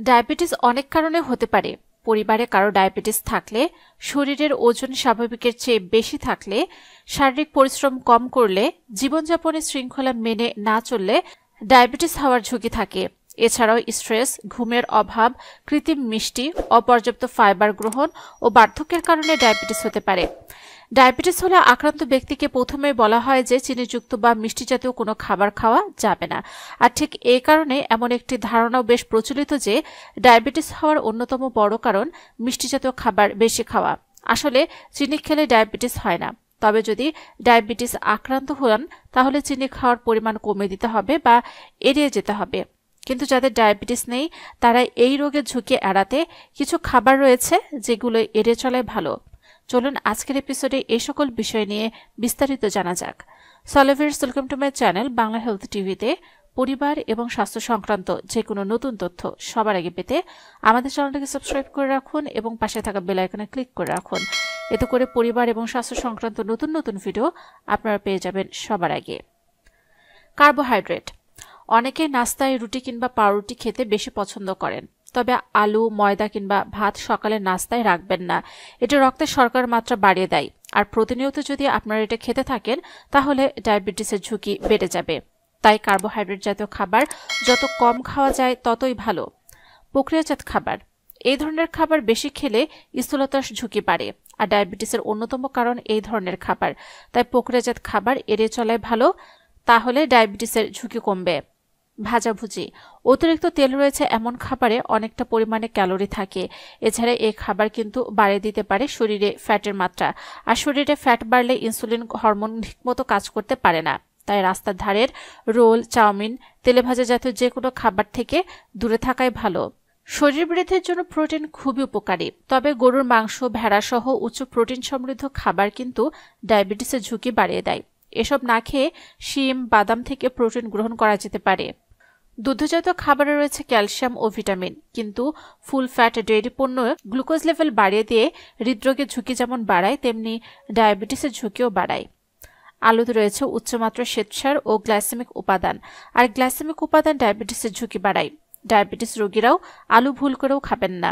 Diabetes অনেক কারণে হতে পারে। পরিবারে কারো ডায়াবেটিস থাকলে, শরীরের ওজন স্বাভাবিকের চেয়ে বেশি থাকলে, শারীরিক পরিশ্রম কম করলে, জীবনযাপনের শৃঙ্খলা মেনে না চললে ডায়াবেটিস হওয়ার ঝুঁকি থাকে। এছাড়াও স্ট্রেস, ঘুমের অভাব, কৃত্রিম মিষ্টি, অপর্যাপ্ত ফাইবার গ্রহণ ও বার্ধক্যের কারণে ডায়াবেটিস হতে পারে। ডায়াবেটিস হলে আক্রান্ত ব্যক্তিকে প্রথমে বলা হয় যে চিনিযুক্ত বা মিষ্টি জাতীয় কোনো খাবার খাওয়া যাবে না। আর ঠিক এই কারণে এমন একটি ধারণাও বেশ প্রচলিত যে ডায়াবেটিস হওয়ার অন্যতম বড় কারণ মিষ্টি জাতীয় খাবার বেশি খাওয়া। আসলে চিনি খেলে ডায়াবেটিস হয় না। তবে যদি ডায়াবেটিস আক্রান্ত হন তাহলে চিনি খাওয়ার পরিমাণ কমিয়ে দিতে হবে বা এড়িয়ে যেতে হবে। কিন্তু যাদের ডায়াবেটিস নেই তারা এই রোগের ঝুঁকি এড়াতে কিছু খাবার রয়েছে যেগুলো এড়িয়ে চলাই ভালো। চলুন আজকের এপিসোডে এই সকল বিষয় নিয়ে বিস্তারিত জানা যাক। সলিভার্স, welcome to my channel Bangla health টিভিতে পরিবার এবং স্বাস্থ্য সংক্রান্ত যে কোনো নতুন তথ্য সবার আগে পেতে আমাদের চ্যানেলটাকে সাবস্ক্রাইব করে রাখুন এবং পাশে থাকা বেল আইকনে ক্লিক করে রাখুন। এতে করে পরিবার এবং স্বাস্থ্য সংক্রান্ত নতুন নতুন ভিডিও আপনারা পেয়ে যাবেন সবার আগে। কার্বোহাইড্রেট। অনেকে নাস্তায় রুটি কিংবা পাউরুটি খেতে বেশি পছন্দ করেন। তবে আলু, ময়দা কিংবা ভাত সকালের নাস্তায় রাখবেন না। এটা রক্তে শর্করার মাত্রা বাড়িয়ে দেয়। আর প্রতিনিয়ত যদি আপনারা এটা খেতে থাকেন তাহলে ডায়াবেটিসের ঝুঁকি বেড়ে যাবে। তাই কার্বোহাইড্রেট জাতীয় খাবার যত কম খাওয়া যায় ততই ভালো। প্রক্রিয়াজাত খাবার। এই ধরনের খাবার বেশি খেলে স্থূলতার ঝুঁকি বাড়ে। আর ডায়াবেটিসের অন্যতম কারণ এই ধরনের খাবার। তাই প্রক্রিয়াজাত খাবার এড়িয়ে চলাই ভালো, তাহলে ডায়াবেটিসের ঝুঁকি কমবে। ভাজাভুজি। অতিরিক্ত তেল রয়েছে এমন খাবারে অনেকটা পরিমাণে ক্যালোরি থাকে। এছাড়া এই খাবার কিন্তু বাড়িয়ে দিতে পারে শরীরে ফ্যাটের মাত্রা। আর শরীরে ফ্যাট বাড়লে ইনসুলিন হরমোন ঠিকমতো কাজ করতে পারে না। তাই রাস্তার ধারের রোল, চাউমিন, তেলে ভাজা জাতীয় যে কোনো খাবার থেকে দূরে থাকাই ভালো। শরীর বৃদ্ধির জন্য প্রোটিন খুবই উপকারী। তবে গরুর মাংস, ভেড়া সহ উচ্চ প্রোটিন সমৃদ্ধ খাবার কিন্তু ডায়াবেটিসের ঝুঁকি বাড়িয়ে দেয়। এসব না খেয়ে শিম, বাদাম থেকে প্রোটিন গ্রহণ করা যেতে পারে। দুগ্ধজাত খাবারে রয়েছে ক্যালসিয়াম ও ভিটামিন, কিন্তু ফুল ফ্যাট ডেইরি পণ্য গ্লুকোজ লেভেল বাড়িয়ে দিয়ে হৃদরোগের ঝুঁকি যেমন বাড়ায় তেমনি ডায়াবেটিসের ঝুঁকিও বাড়ায়। আলুতে রয়েছে উচ্চমাত্রার শ্বেতসার ও গ্লাইসেমিক উপাদান। আর গ্লাইসেমিক উপাদান ডায়াবেটিসের ঝুঁকি বাড়ায়। ডায়াবেটিস রোগীরাও আলু ভুল করেও খাবেন না।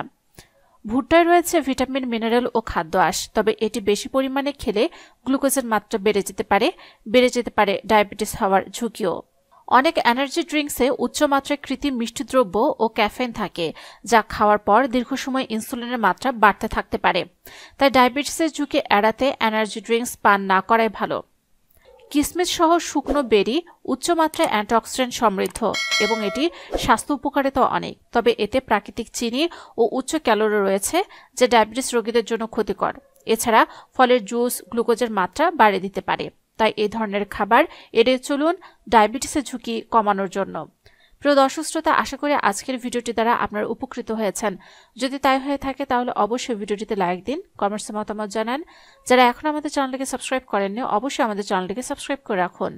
ভুট্টায় রয়েছে ভিটামিন, মিনারেল ও খাদ্য আঁশ। তবে এটি বেশি পরিমাণে খেলে গ্লুকোজের মাত্রা বেড়ে যেতে পারে ডায়াবেটিস হওয়ার ঝুঁকিও। অনেক এনার্জি ড্রিঙ্কসে উচ্চমাত্রায় কৃত্রিম মিষ্টি দ্রব্য ও ক্যাফেইন থাকে, যা খাওয়ার পর দীর্ঘ সময় ইনসুলিনের মাত্রা বাড়তে থাকতে পারে। তাই ডায়াবেটিসের ঝুঁকি এড়াতে এনার্জি ড্রিঙ্কস পান না করাই ভালো। কিশমিশ সহ শুকনো বেরি উচ্চমাত্রায় অ্যান্টিঅক্সিডেন্ট সমৃদ্ধ এবং এটি স্বাস্থ্য উপকারিতা অনেক। তবে এতে প্রাকৃতিক চিনি ও উচ্চ ক্যালোরি রয়েছে যা ডায়াবেটিস রোগীদের জন্য ক্ষতিকর। এছাড়া ফলের জুস গ্লুকোজের মাত্রা বাড়িয়ে দিতে পারে। তাই এই ধরনের খাবার এড়িয়ে চলুন ডায়াবেটিসের ঝুঁকি কমানোর জন্য। প্রিয় দর্শক শ্রোতা, আশা করি আজকের ভিডিওটি দ্বারা আপনারা উপকৃত হয়েছেন। যদি তাই হয়ে থাকে তাহলে অবশ্যই ভিডিওটিতে লাইক দিন, কমেন্টসে মতামত জানান। যারা এখন আমাদের চ্যানেলটিকে সাবস্ক্রাইব করেননি অবশ্যই আমাদের চ্যানেলটিকে সাবস্ক্রাইব করে রাখুন।